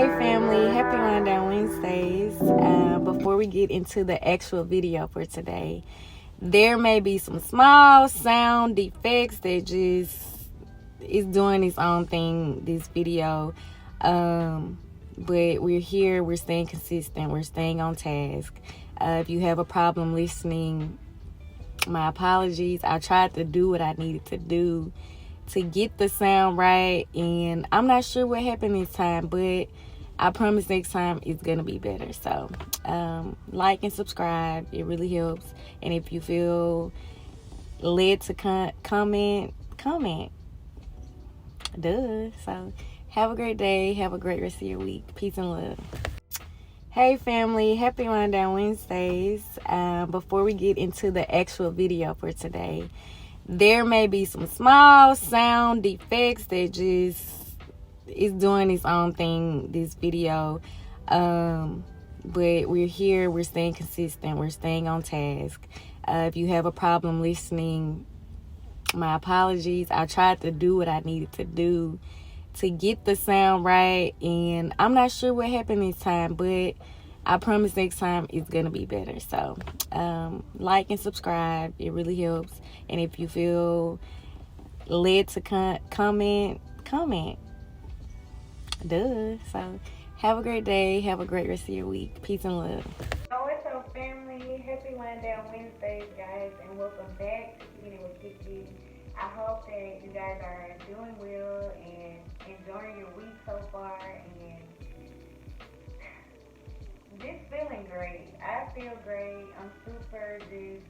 Hey family, happy Wind Down Wednesdays. Before we get into the actual video for today, there may be some small sound defects that just is doing its own thing, this video. But we're here, we're staying consistent, we're staying on task. If you have a problem listening, my apologies. I tried to do what I needed to do to get the sound right, and I'm not sure what happened this time, but I promise next time it's gonna be better. So like and subscribe, it really helps. And if you feel led to comment. So have a great day, have a great rest of your week. Peace and love. Hey family, happy Wind Down Wednesdays. Before we get into the actual video for today, there may be some small sound defects that just is doing its own thing, this video. But we're here, we're staying consistent, we're staying on task. If you have a problem listening, my apologies. I tried to do what I needed to do to get the sound right, and I'm not sure what happened this time, but I promise next time it's gonna be better. So like and subscribe, it really helps. And if you feel led to comment. So have a great day, have a great rest of your week. Peace and love. So what's up, family? Happy Wind Down Wednesdays, guys, and welcome back to Eating with Kickie. I hope that you guys are doing well and enjoying your week so far, and just feeling great. I feel great. I'm super just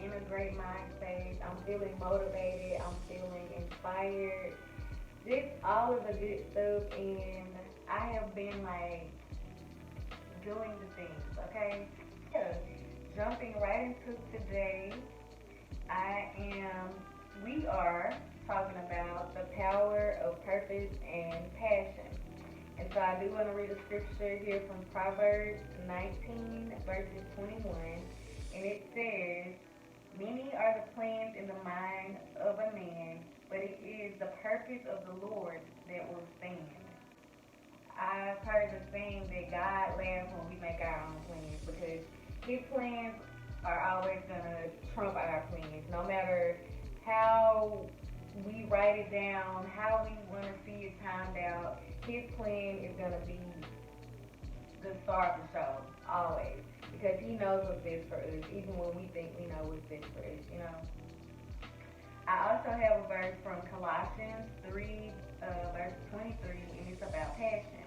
in a great mind space. I'm feeling motivated. I'm feeling inspired. Just all of the good stuff, and I have been like doing the things, okay? So, jumping right into today, we are talking about the power of purpose and passion. And so I do want to read a scripture here from Proverbs 19, verses 21, and it says, "Many are the plans in the mind of a man, but it is the purpose of the Lord that will stand." I've heard the saying that God laughs when we make our own plans, because his plans are always going to trump our plans. No matter how we write it down, how we want to see it timed out, his plan is going to be the star of the show, always. Because he knows what's best for us, even when we think we know what's best for us, you know. I also have a verse from Colossians 3, verse 23, and it's about passion.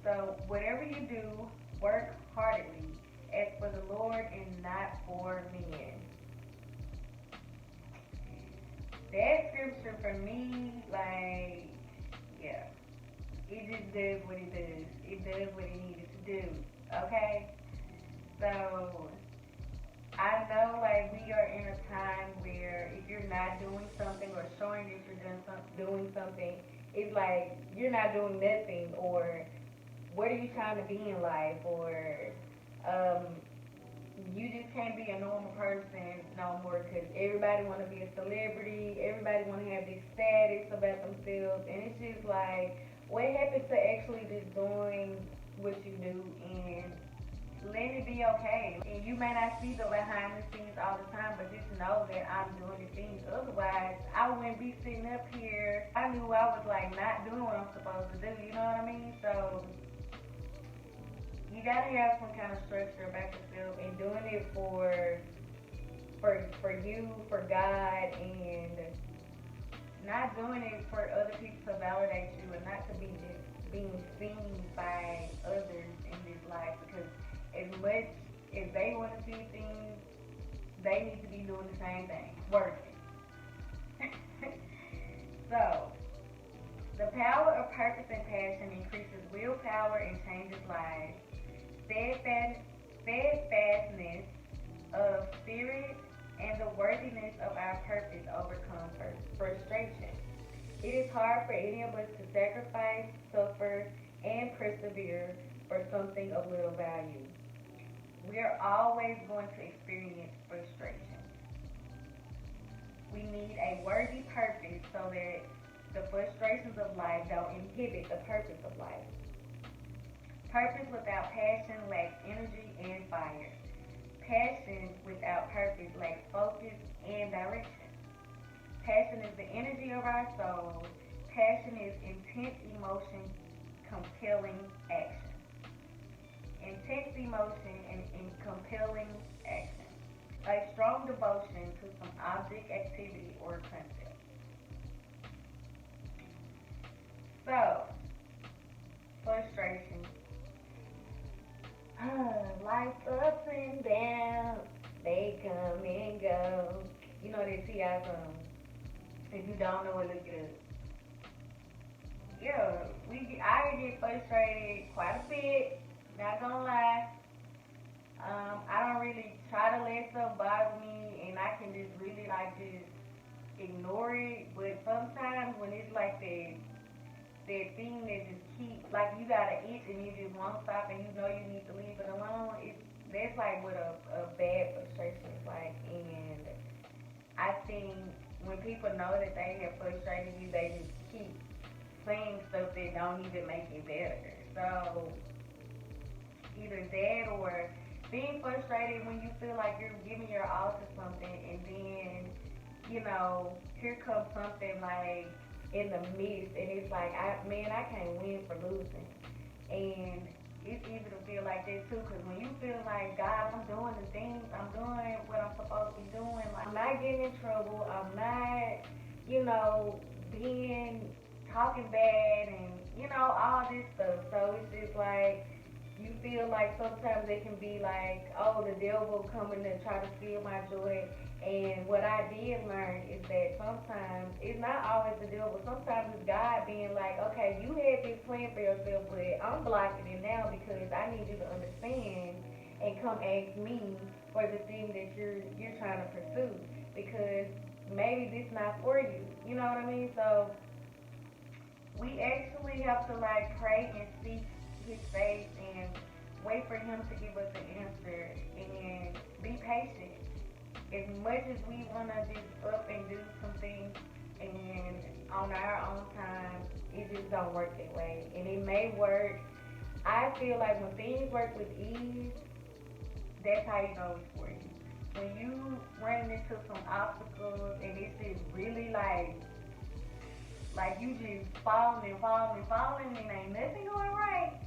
So, whatever you do, work heartily, as for the Lord and not for men. That scripture for me, like, yeah, it just does what it does. It does what it needed to do, okay? So, I know, like, we are in a time where if you're not doing something or showing that you're doing something, it's like you're not doing nothing, or what are you trying to be in life, or you just can't be a normal person no more, because everybody want to be a celebrity, everybody want to have this status about themselves, and it's just like, what happens to actually just doing what you do and let it be okay? And you may not see the behind the scenes all the time, but just know that I'm doing the things. Otherwise, I wouldn't be sitting up here. I knew I was like not doing what I'm supposed to do, you know what I mean? So you gotta have some kind of structure about yourself, and doing it for you, for God, and not doing it for other people to validate you, and not to be just being seen by others in this life. Because as much as they want to see things, they need to be doing the same thing, working. So, the power of purpose and passion increases willpower and changes lives. Steadfastness of spirit and the worthiness of our purpose overcome frustration. It is hard for any of us to sacrifice, suffer, and persevere for something of little value. We are always going to experience frustration. We need a worthy purpose so that the frustrations of life don't inhibit the purpose of life. Purpose without passion lacks energy and fire. Passion without purpose lacks focus and direction. Passion is the energy of our soul. Passion is intense emotion, compelling action. Intense emotion and compelling action. A strong devotion to some object, activity, or concept. So, frustration. Life's ups and downs, they come and go. You know that T.I. song. If you don't know it, look it up. Yeah, I get frustrated quite a bit. Not gonna lie. I don't really try to let stuff bother me, and I can just really just ignore it. But sometimes when it's like that thing that just keeps, like you got an itch and you just won't stop, and you know you need to leave it alone. That's like what a bad frustration is like. And I think when people know that they have frustrated you, they just keep saying stuff that don't even make it better. So either that or being frustrated when you feel like you're giving your all to something, and then here comes something like in the midst, and it's like, I can't win for losing. And it's easy to feel like that too, because when you feel like, God, I'm doing the things, I'm doing what I'm supposed to be doing, like, I'm not getting in trouble, I'm not, being talking bad, and all this stuff. So it's just like, you feel like sometimes it can be like, oh, the devil coming to try to steal my joy. And what I did learn is that sometimes it's not always the devil. Sometimes it's God being like, okay, you had this plan for yourself, but I'm blocking it now because I need you to understand and come ask me for the thing that you're trying to pursue, because maybe this not for you. You know what I mean? So we actually have to pray and seek His face and wait for Him to give us an answer, and be patient. As much as we want to just up and do some things and on our own time, it just don't work that way. And it may work. I feel like when things work with ease, that's how you know it's for you. When you run into some obstacles and it's just really like you just falling and ain't nothing going right.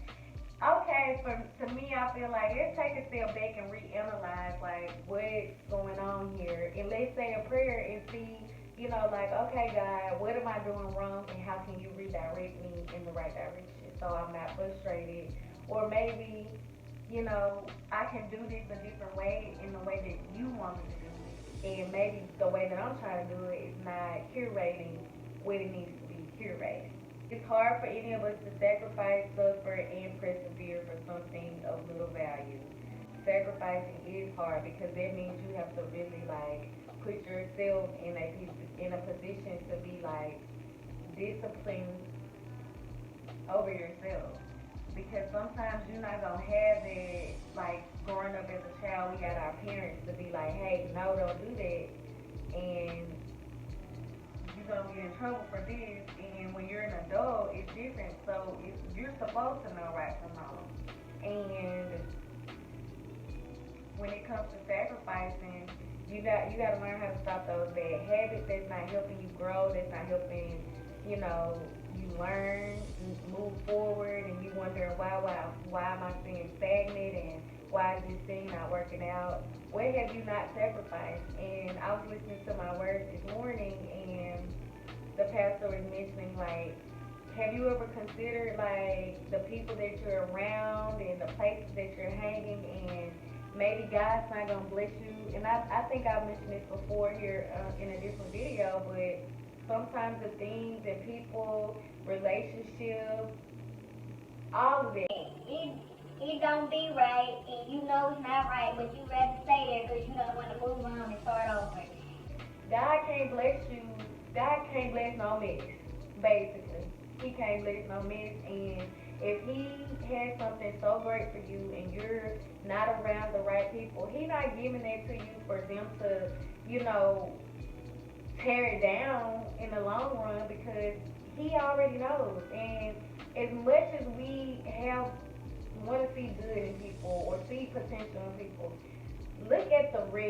Okay, to me, I feel like let's take a step back and reanalyze what's going on here, and let's say a prayer and see, okay, God, what am I doing wrong, and how can you redirect me in the right direction so I'm not frustrated, or maybe, I can do this a different way, in the way that you want me to do it, and maybe the way that I'm trying to do it is not curating what it needs to be curated. It's hard for any of us to sacrifice, suffer, and persevere for something of little value. Sacrificing is hard because that means you have to really put yourself in a position to be disciplined over yourself. Because sometimes you're not gonna have that. Growing up as a child, we got our parents to be like, hey, no, don't do that, and you're gonna get in trouble for this. And when you're an adult, it's different. So you're supposed to know right from wrong. And when it comes to sacrificing, you got to learn how to stop those bad habits that's not helping you grow, that's not helping you learn, move forward, and you wondering why am I staying stagnant, and why is this thing not working out? What have you not sacrificed? And I was listening to my words this morning, and the pastor was mentioning have you ever considered the people that you're around and the places that you're hanging, and maybe God's not gonna bless you? And I think I've mentioned this before here in a different video, but sometimes the things and people, relationships, all of it. It don't be right, and you know it's not right, but you rather stay there because you don't want to move on and start over. God can't bless you. God can't bless no mess, basically. He can't bless no mess, and if He has something so great for you and you're not around the right people, He not giving that to you for them to, tear it down in the long run, because He already knows. And as much as we have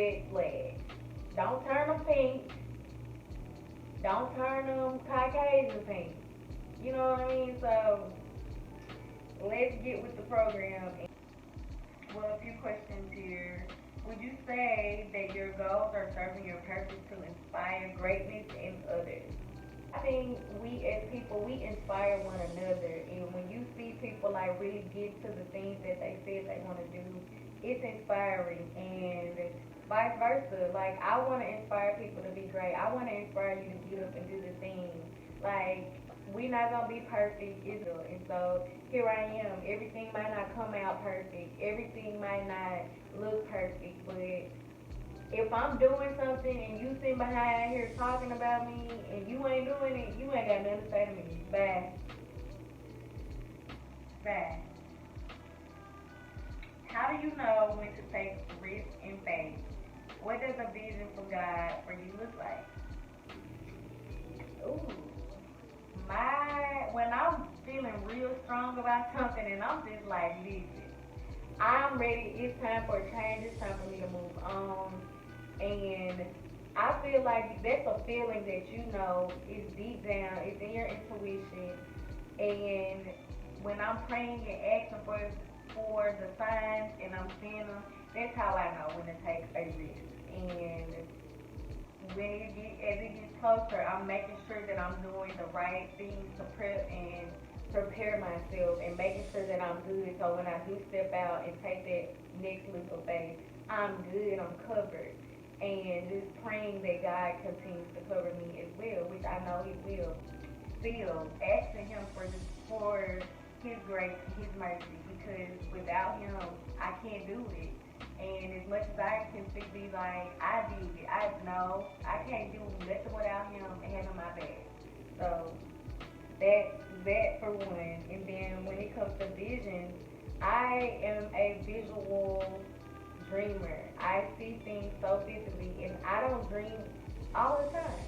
red flags. Don't turn them pink. Don't turn them Caucasian pink. You know what I mean? So let's get with the program. Well, a few questions here. Would you say that your goals are serving your purpose to inspire greatness in others? I think we as people, we inspire one another. And when you see people like really get to the things that they said they want to do, it's inspiring. And vice versa. Like, I want to inspire people to be great. I want to inspire you to get up and do the thing. Like, we not going to be perfect, is it? And so here I am. Everything might not come out perfect. Everything might not look perfect. But if I'm doing something and you sitting behind here talking about me and you ain't doing it, you ain't got nothing to say to me. Bye. Bye. How do you know when to take risk in faith? What does a vision from God for you look like? Ooh. When I'm feeling real strong about something and I'm just like, listen, I'm ready, it's time for a change, it's time for me to move on. And I feel like that's a feeling that you know is deep down, it's in your intuition. And when I'm praying and asking for the signs and I'm seeing them, that's how I know when to take a risk. And as it gets closer, I'm making sure that I'm doing the right things to prepare myself and making sure that I'm good. So when I do step out and take that next leap of faith, I'm good, I'm covered. And just praying that God continues to cover me as well, which I know He will. Still asking Him for His grace and His mercy, because without Him, I can't do it. And as much as I can be like, I did it, I know I can't do nothing without Him handling my back. So that for one. And then when it comes to vision, I am a visual dreamer. I see things so vividly, and I don't dream all the time.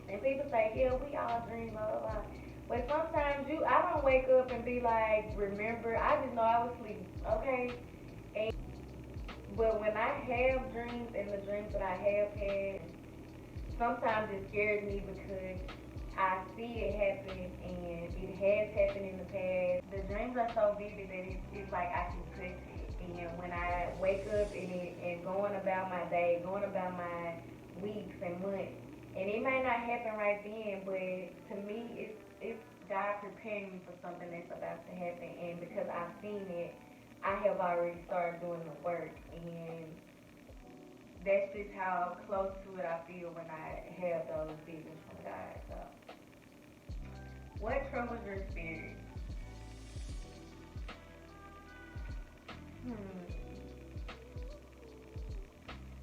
And people say, yeah, we all dream, blah, blah, blah. But sometimes I don't wake up and be like, remember, I just know I was asleep, okay? But when I have dreams, and the dreams that I have had, sometimes it scares me because I see it happen, and it has happened in the past. The dreams are so vivid that it's like I can touch it. And when I wake up and going about my day, going about my weeks and months, and it may not happen right then, but to me, it's God preparing me for something that's about to happen. And because I've seen it, I have already started doing the work, and that's just how close to it I feel when I have those visions from God. So, what troubles your spirit?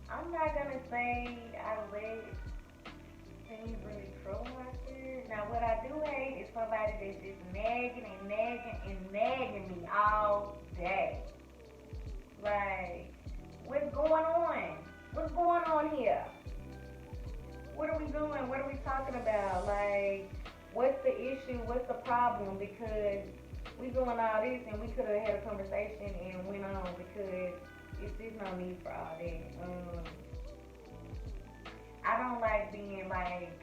I'm not gonna say I let things really trouble my spirit. Now, what I do hate is somebody that's just nagging and nagging and nagging me all day. Like, what's going on? What's going on here? What are we doing? What are we talking about? Like, what's the issue? What's the problem? Because we doing all this and we could have had a conversation and went on, because it's just no need for all that. I don't like being like,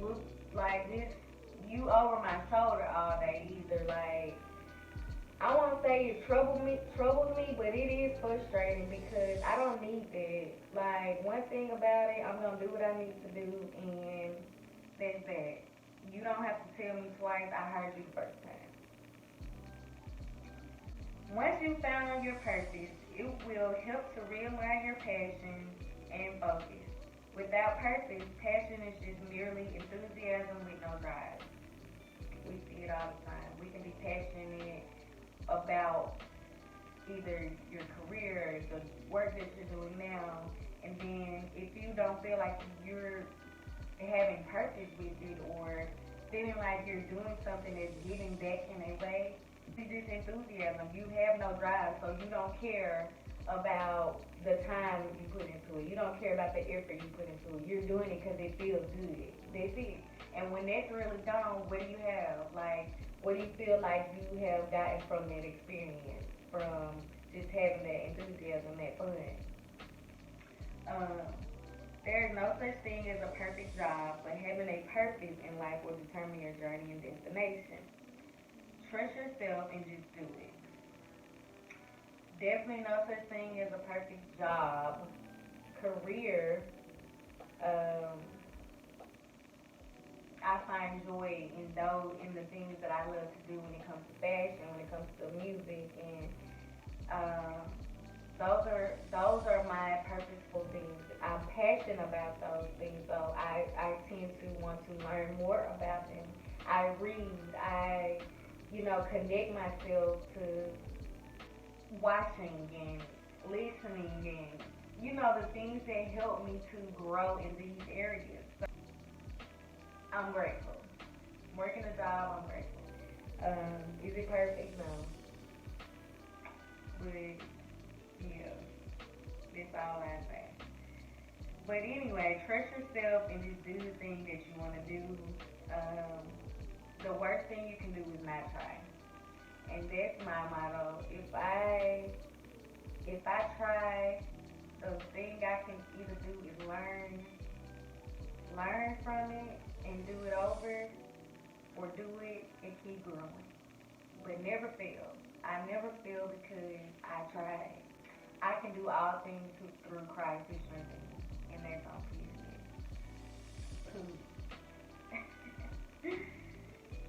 look like this, you over my shoulder all day either. Like, I won't say it troubles me, but it is frustrating because I don't need that. Like, one thing about it, I'm gonna do what I need to do, and that's that. You don't have to tell me twice. I heard you the first time. Once you found your purpose, it will help to realign your passion and focus. Without purpose, passion is just merely enthusiasm with no drive. We see it all the time. We can be passionate about either your career, the work that you're doing now, and then if you don't feel like you're having purpose with it, or feeling like you're doing something that's giving back in a way, it's just enthusiasm. You have no drive, so you don't care about the time you put into it. You don't care about the effort you put into it. You're doing it because it feels good. That's it. And when that's really gone, what do you have? Like, what do you feel like you have gotten from that experience? From just having that enthusiasm, that fun. There is no such thing as a perfect job, but having a purpose in life will determine your journey and destination. Trust yourself and just do it. Definitely no such thing as a perfect job, career. I find joy in the things that I love to do when it comes to fashion, when it comes to music, and those are my purposeful things. I'm passionate about those things, so I tend to want to learn more about them. I read, I connect myself to watching and listening and the things that help me to grow in these areas. So I'm grateful. Working a job, I'm grateful. Is it perfect? No. But yeah, that's all I say. But anyway, trust yourself and just do the thing that you want to do. The worst thing you can do is not try. And that's my motto. If I try, the thing I can either do is learn from it and do it over, or do it and keep growing. But never fail. I never fail because I tried. I can do all things through Christ who strengthens me, and that's on peace.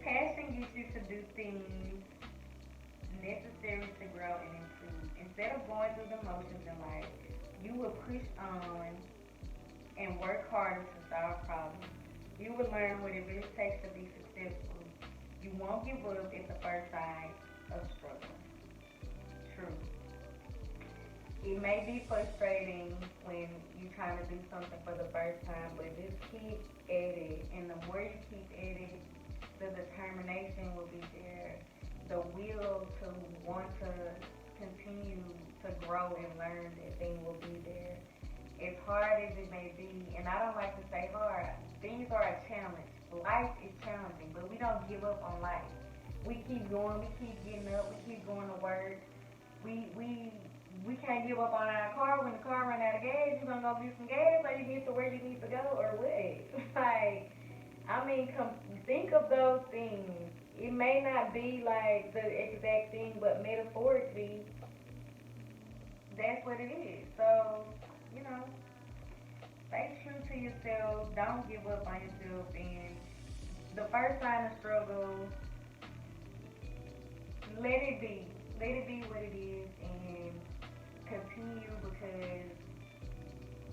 Passion gets you to do things necessary to grow and improve. Instead of going through the motions in life, you will push on and work harder to solve problems. You will learn what it really takes to be successful. You won't give up at the first sign of struggle. True. It may be frustrating when you're trying to do something for the first time, but just keep at it. And the more you keep at it, the determination will be there. The will to want to continue to grow and learn, that thing will be there. As hard as it may be, and I don't like to say hard, things are a challenge. Life is challenging, but we don't give up on life. We keep going, we keep getting up, we keep going to work. We can't give up on our car. When the car run out of gas, you're gonna go get some gas so you get to where you need to go, or what? Think of those things. It may not be like the exact thing, but metaphorically, that's what it is. So, stay true to yourself. Don't give up on yourself. And the first sign of struggle, let it be. Let it be what it is, and continue, because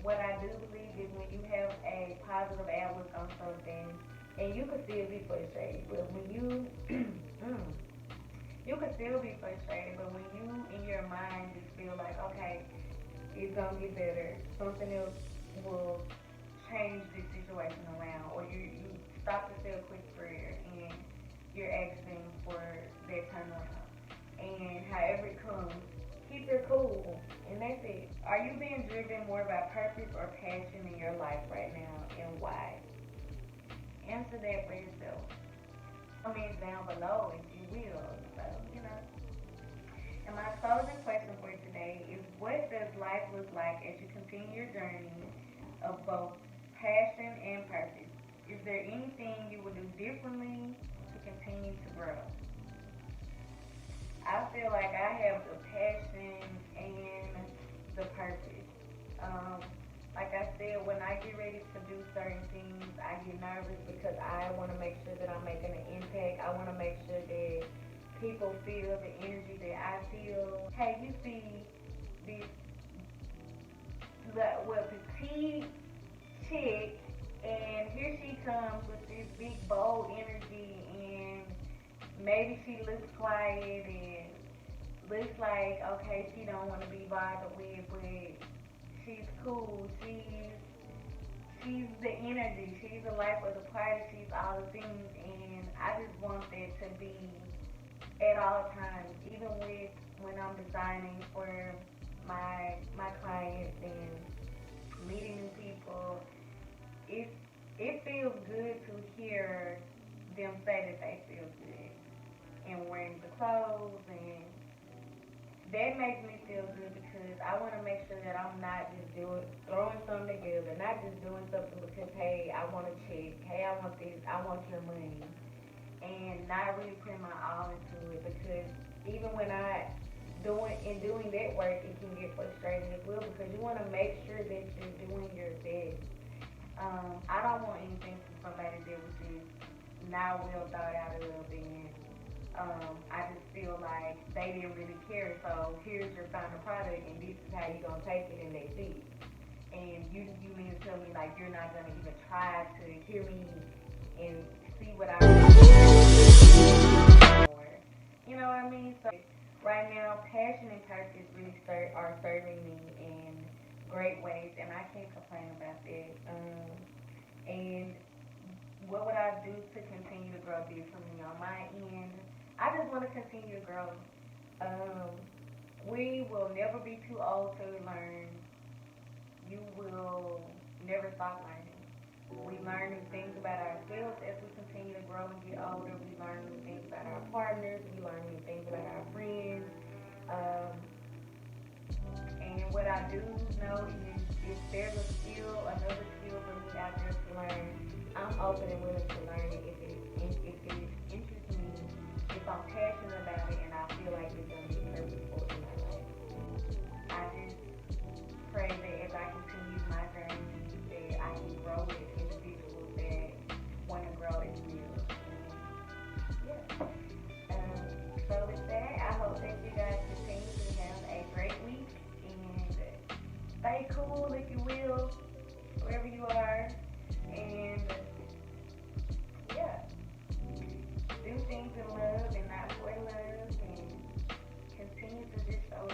what I do believe is when you have a positive outlook on something, and you can still be frustrated, but when you can still be frustrated, but when you in your mind just feel like, okay, it's gonna get better, something else will change this situation around, or you stop to say a quick prayer and you're asking for that turnaround. And however it comes, keep your cool, and that's it. Are you being driven more by purpose or passion in your life right now, and why? Answer that for yourself. Comments down below if you will. So, And my closing question for today is, what does life look like as you continue your journey of both passion and purpose? Is there anything you would do differently to continue to grow? I feel like I have the passion and the purpose. Like I said, when I get ready to do certain things, I get nervous because I want to make sure that I'm making an impact. I want to make sure that people feel the energy that I feel. Hey, you see this petite chick, and here she comes with this big bold energy, and maybe she looks quiet and looks like, okay, she don't want to be bothered with, but she's cool. She's the energy. She's the life of the party. She's all the things, and I just want that to be at all times, even when I'm designing for my clients and meeting new people. It feels good to hear them say that they feel good, and wearing the clothes and that makes me feel good because I want to make sure that I'm not just throwing something together, not just doing something because, hey, I want a check, hey, I want this, I want your money, and not really putting my all into it, because even when doing that work, it can get frustrating as well, because you want to make sure that you're doing your best. I don't want anything from somebody that was just not well thought out of, and I just feel like they didn't really care. So here's your final product, and this is how you're gonna take it, and that's it. And you mean to tell me like you're not gonna even try to hear me and see what I or you know what I mean? So right now, passion and purpose really are serving me in great ways, and I can't complain about that. And what would I do to continue to grow differently on my end? I just want to continue to grow. We will never be too old to learn. You will never stop learning. We learn new things about ourselves as we continue to grow and get older. We learn new things about our partners. We learn new things about our friends. And what I do know is if there's another skill for me out there to learn, I'm open and willing to learn it if it interests me, if I'm passionate about it, and I feel like it's going to be purposeful in my life. I just pray that as I continue my journey, that I can grow with individuals that want to grow as well. Yeah. So with that, I hope that you guys continue to have a great week and stay cool, if you will, wherever you are. And yeah, do things in love and not for love, and continue to just show